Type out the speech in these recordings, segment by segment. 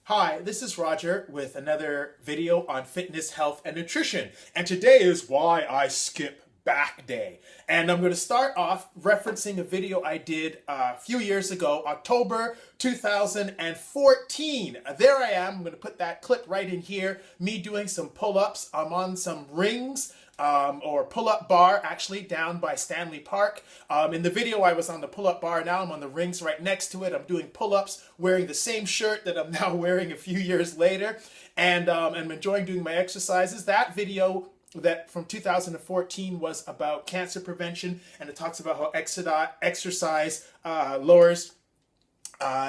Hi, this is Roger with another video on fitness, health, and nutrition. And today is why I skip back day. And I'm going to start off referencing a video I did a few years ago, October 2014. There I am. I'm going to put that clip right in here. Me doing some pull-ups. I'm on some rings. Or pull-up bar, actually, down by Stanley Park. In the video, I was on the pull-up bar. Now I'm on the rings right next to it. I'm doing pull-ups, wearing the same shirt that I'm now wearing a few years later, and I'm enjoying doing my exercises. That video that from 2014 was about cancer prevention, and it talks about how exercise lowers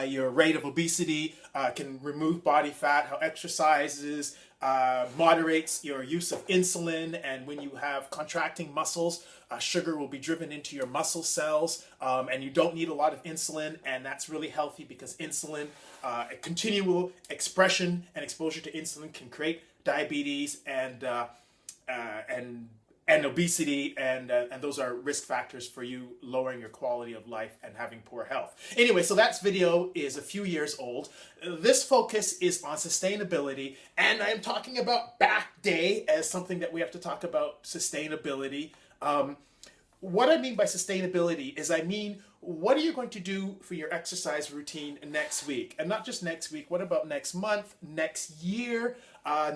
your rate of obesity, can remove body fat, how exercises moderates your use of insulin, and when you have contracting muscles, sugar will be driven into your muscle cells, and you don't need a lot of insulin, and that's really healthy because insulin, continual expression and exposure to insulin can create diabetes and obesity, and those are risk factors for you lowering your quality of life and having poor health. Anyway, so that video is a few years old. This focus is on sustainability, and I'm talking about back day as something that we have to talk about sustainability. What I mean by sustainability is what are you going to do for your exercise routine next week? And not just next week, what about next month, next year,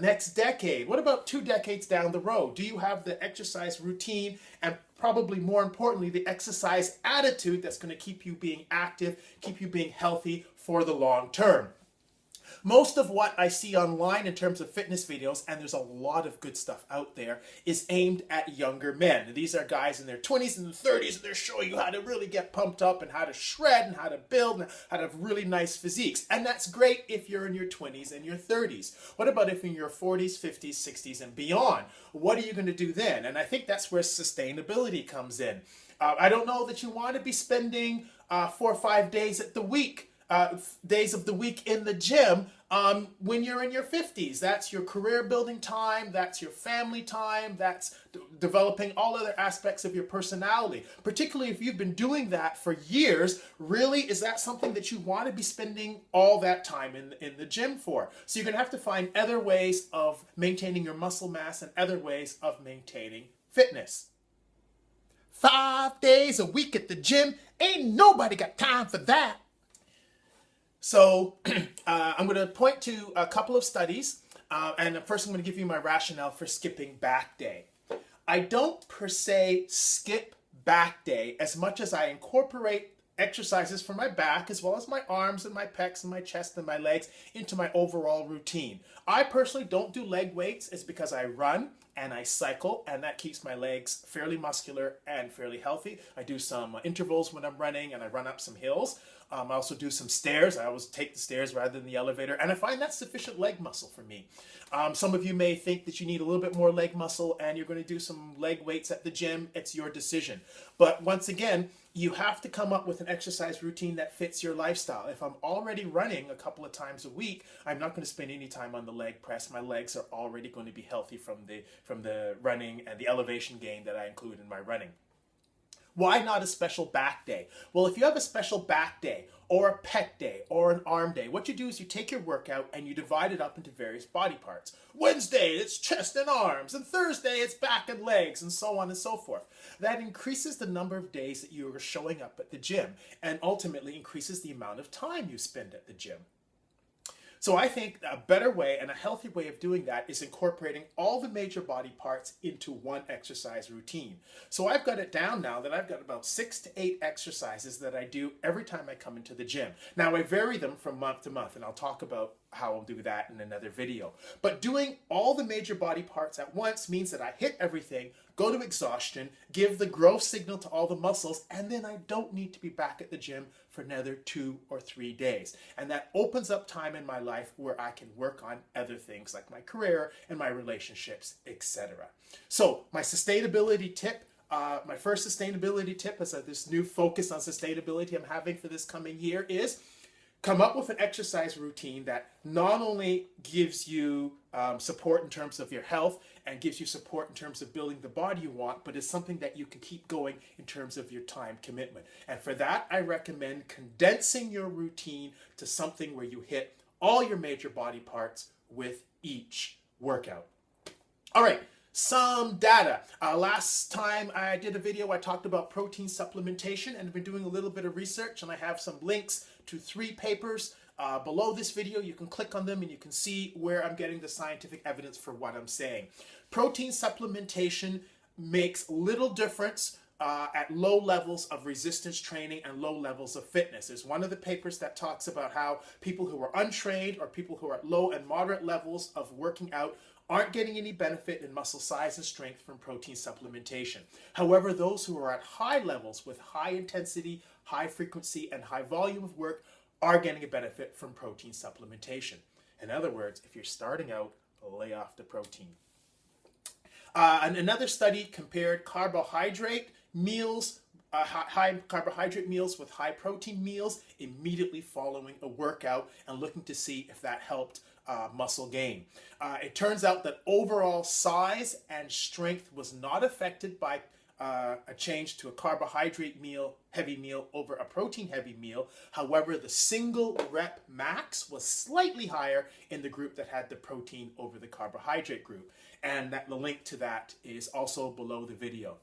next decade? What about 2 decades down the road? Do you have the exercise routine and probably more importantly, the exercise attitude that's going to keep you being active, keep you being healthy for the long term? Most of what I see online in terms of fitness videos, and there's a lot of good stuff out there, is aimed at younger men. These are guys in their 20s and 30s, and they're showing you how to really get pumped up and how to shred and how to build and how to have really nice physiques. And that's great if you're in your 20s and your 30s. What about if you're in your 40s, 50s, 60s, and beyond? What are you going to do then? And I think that's where sustainability comes in. I don't know that you want to be spending 4 or 5 days of the week in the gym when you're in your 50s. That's your career building time, that's your family time, that's developing all other aspects of your personality. Particularly if you've been doing that for years, really, is that something that you want to be spending all that time in the gym for? So you're going to have to find other ways of maintaining your muscle mass and other ways of maintaining fitness. 5 days a week at the gym, ain't nobody got time for that. So I'm going to point to a couple of studies, and first I'm going to give you my rationale for skipping back day. I don't per se skip back day as much as I incorporate exercises for my back as well as my arms and my pecs and my chest and my legs into my overall routine. I personally don't do leg weights. It's because I run and I cycle, and that keeps my legs fairly muscular and fairly healthy. I do some intervals when I'm running, and I run up some hills. I also do some stairs. I always take the stairs rather than the elevator, and I find that's sufficient leg muscle for me. Some of you may think that you need a little bit more leg muscle and you're going to do some leg weights at the gym. It's your decision. But once again, you have to come up with an exercise routine that fits your lifestyle. If I'm already running a couple of times a week, I'm not going to spend any time on the leg press. My legs are already going to be healthy from the running and the elevation gain that I include in my running. Why not a special back day? Well, if you have a special back day or a pec day or an arm day, what you do is you take your workout and you divide it up into various body parts. Wednesday, it's chest and arms, and Thursday, it's back and legs, and so on and so forth. That increases the number of days that you are showing up at the gym and ultimately increases the amount of time you spend at the gym. So I think a better way and a healthy way of doing that is incorporating all the major body parts into one exercise routine. So I've got it down now that I've got about 6 to 8 exercises that I do every time I come into the gym. Now I vary them from month to month, and I'll talk about how I'll do that in another video. But doing all the major body parts at once means that I hit everything, go to exhaustion, give the growth signal to all the muscles, and then I don't need to be back at the gym for another 2 or 3 days. And that opens up time in my life where I can work on other things like my career and my relationships, etc. So my sustainability tip, my first sustainability tip is this new focus on sustainability I'm having for this coming year is come up with an exercise routine that not only gives you support in terms of your health and gives you support in terms of building the body you want, but is something that you can keep going in terms of your time commitment. And for that, I recommend condensing your routine to something where you hit all your major body parts with each workout. All right, some data. Last time I did a video, I talked about protein supplementation, and I've been doing a little bit of research, and I have some links to 3 papers below this video. You can click on them and you can see where I'm getting the scientific evidence for what I'm saying. Protein supplementation makes little difference at low levels of resistance training and low levels of fitness. There's one of the papers that talks about how people who are untrained or people who are at low and moderate levels of working out aren't getting any benefit in muscle size and strength from protein supplementation. However, those who are at high levels with high intensity, high frequency, and high volume of work are getting a benefit from protein supplementation. In other words, if you're starting out, lay off the protein. And another study compared carbohydrate meals, high carbohydrate meals with high protein meals immediately following a workout, and looking to see if that helped muscle gain. It turns out that overall size and strength was not affected by a change to a carbohydrate meal, heavy meal over a protein heavy meal. However, the single rep max was slightly higher in the group that had the protein over the carbohydrate group. And the link to that is also below the video.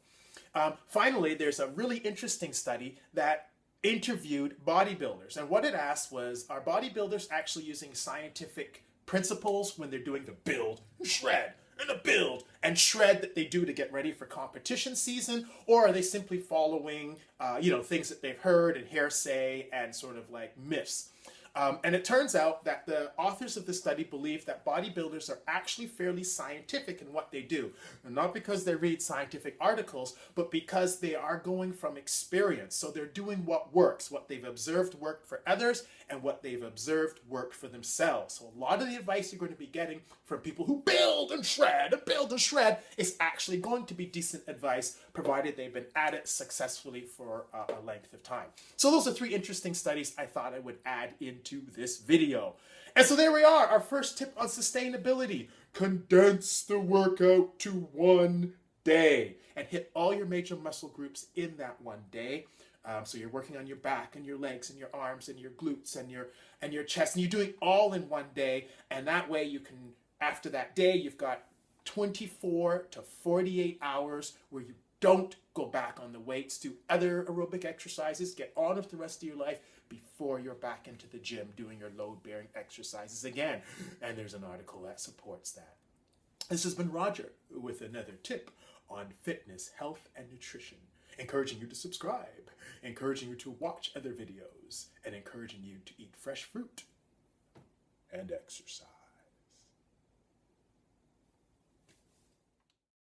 Finally, there's a really interesting study that interviewed bodybuilders. And what it asked was, are bodybuilders actually using scientific principles when they're doing the build, shred, and a build and shred that they do to get ready for competition season, or are they simply following things that they've heard and hearsay and sort of like myths? And it turns out that the authors of the study believe that bodybuilders are actually fairly scientific in what they do. And not because they read scientific articles, but because they are going from experience. So they're doing what works, what they've observed worked for others, and what they've observed worked for themselves. So a lot of the advice you're going to be getting from people who build and shred is actually going to be decent advice, provided they've been at it successfully for a length of time. So those are 3 interesting studies I thought I would add into this video. And so there we are, our first tip on sustainability. Condense the workout to 1 day and hit all your major muscle groups in that 1 day. So you're working on your back and your legs and your arms and your glutes and your chest, and you're doing all in 1 day. And that way you can, after that day, you've got 24 to 48 hours where you don't go back on the weights, do other aerobic exercises, get on with the rest of your life before you're back into the gym doing your load-bearing exercises again. And there's an article that supports that. This has been Roger with another tip on fitness, health, and nutrition, encouraging you to subscribe, encouraging you to watch other videos, and encouraging you to eat fresh fruit and exercise.